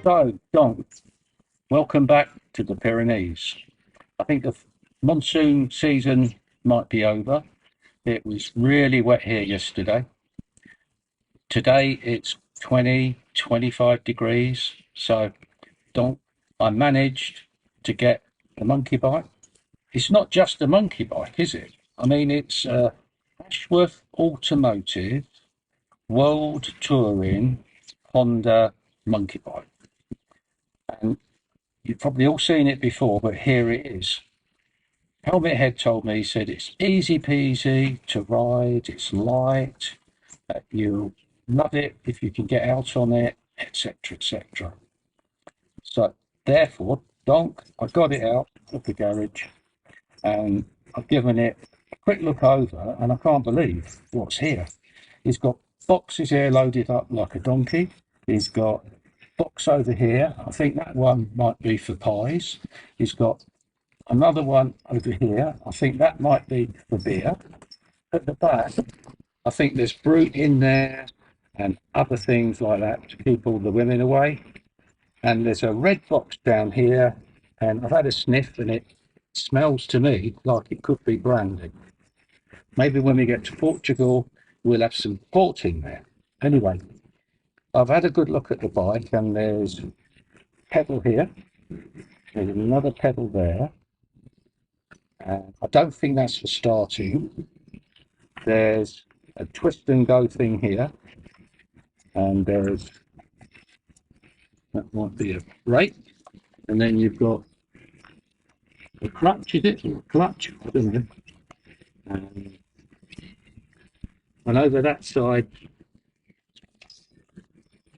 So, Don, welcome back to the Pyrenees. I think the monsoon season might be over. It was really wet here yesterday. Today it's 20, 25 degrees. So, Don, I managed to get the monkey bike. It's not just a monkey bike, is it? I mean, it's a Ashworth Automotive World Touring Honda monkey bike. And you've probably all seen it before, but here it is. Helmet Head told me, he said it's easy peasy to ride, it's light, you'll love it if you can get out on it, etc. etc. So therefore, Donk, I got it out of the garage and I've given it a quick look over and I can't believe what's here. It's got boxes here loaded up like a donkey. He's got box over here. I think that one might be for pies. He's got another one over here. I think that might be for beer. At the back, I think there's fruit in there and other things like that to keep all the women away. And there's a red box down here, and I've had a sniff and it smells to me like it could be brandy. Maybe when we get to Portugal, we'll have some port in there. Anyway, I've had a good look at the bike and there's a pedal here. There's another pedal there. I don't think that's for starting. There's a twist and go thing here. And that might be a brake. And then you've got a clutch, is it? Or a clutch? I don't know. And over that side,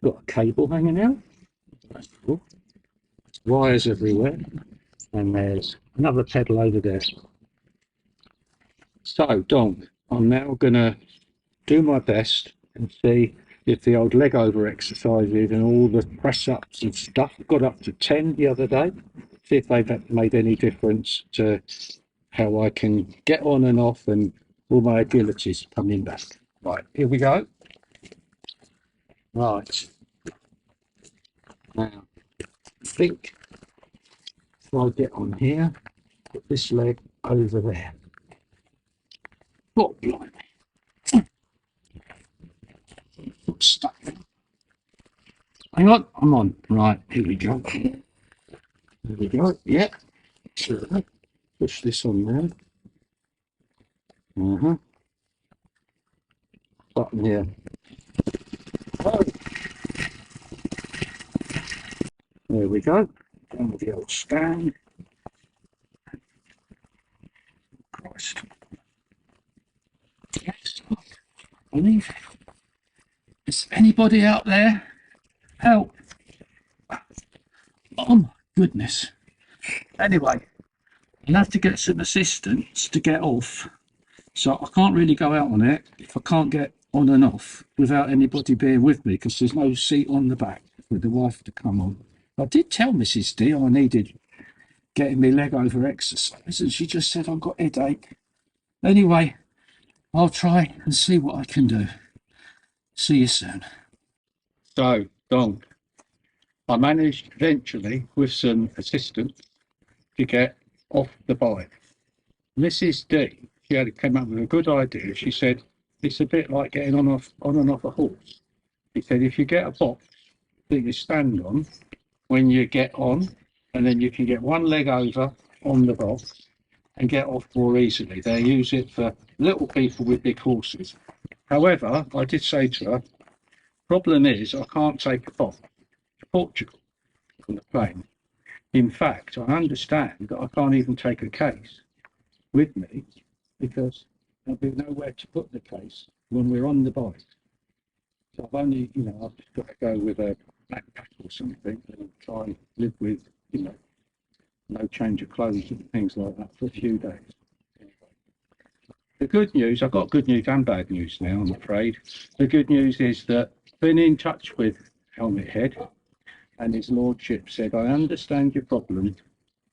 got a cable hanging out. That's cool. There's wires everywhere. And there's another pedal over there. So, Don, I'm now going to do my best and see if the old leg over exercises and all the press ups and stuff got up to 10 the other day. See if they've made any difference to how I can get on and off and all my agility's coming back. Right, here we go. Right. Now, I think if I get on here, put this leg over there. Oh, blimey. I'm stuck. Hang on, I'm on. Right, here we go. There we go. Yep. So, push this on there. Button here. Oh. There we go. Down with the old stand. Christ. Yes. I believe. Is anybody out there? Help. Oh my goodness. Anyway, I'll have to get some assistance to get off. So I can't really go out on it if I can't get on and off without anybody being with me because there's no seat on the back for the wife to come on. I did tell Mrs. D I needed getting my leg over exercise and she just said I've got a headache. Anyway, I'll try and see what I can do. See you soon. So, Don, I managed eventually with some assistance to get off the bike. Mrs. D, came up with a good idea. She said it's a bit like getting on and off a horse. She said if you get a box that you stand on when you get on, and then you can get one leg over on the box and get off more easily. They use it for little people with big horses. However, I did say to her, problem is I can't take a box to Portugal on the plane. In fact, I understand that I can't even take a case with me because there'll be nowhere to put the case when we're on the bike. So I've only, I've just got to go with a backpack or something and try and live with, no change of clothes and things like that for a few days. The good news, I've got good news and bad news now, I'm afraid. The good news is that I've been in touch with Helmet Head and his lordship said, I understand your problem.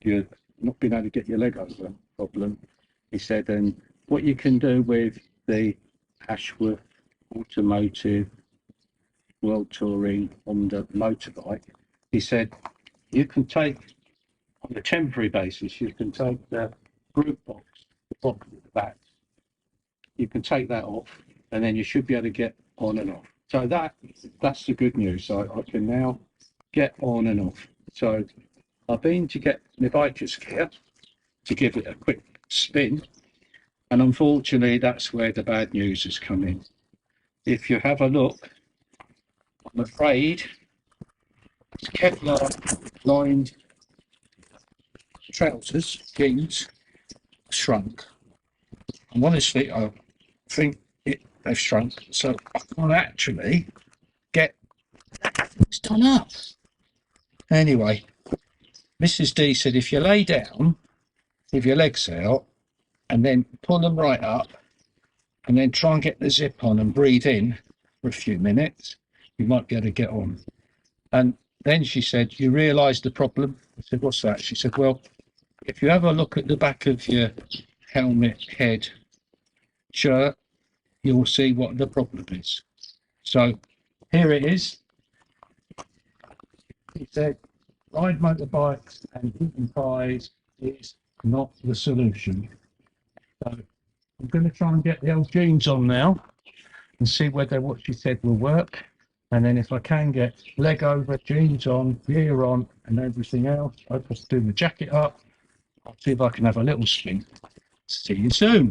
You're not being able to get your leg over problem. He said, and what you can do with the Ashworth Automotive World Touring Honda motorbike he said, you can take, on a temporary basis, you can take the group box, the box at the back, you can take that off, and then you should be able to get on and off. So that's the good news. So I can now get on and off. So I've been to get my bike gear to give it a quick spin, and unfortunately that's where the bad news has come in. If you have a look, I'm afraid it's Kevlar lined trousers, jeans, shrunk. And honestly, I think they've shrunk, so I can't actually get it's done up. Anyway, Mrs. D said if you lay down with your legs out and then pull them right up and then try and get the zip on and breathe in for a few minutes, you might be able to get on. And then she said, you realise the problem? I said, what's that? She said, well, if you have a look at the back of your helmet, head, shirt, you'll see what the problem is. So here it is. He said, ride motorbikes and eating pies is not the solution. So I'm going to try and get the old jeans on now and see whether what she said will work. And then if I can get leg over, jeans on, gear on and everything else, I'll just do the jacket up. I'll see if I can have a little spin. See you soon.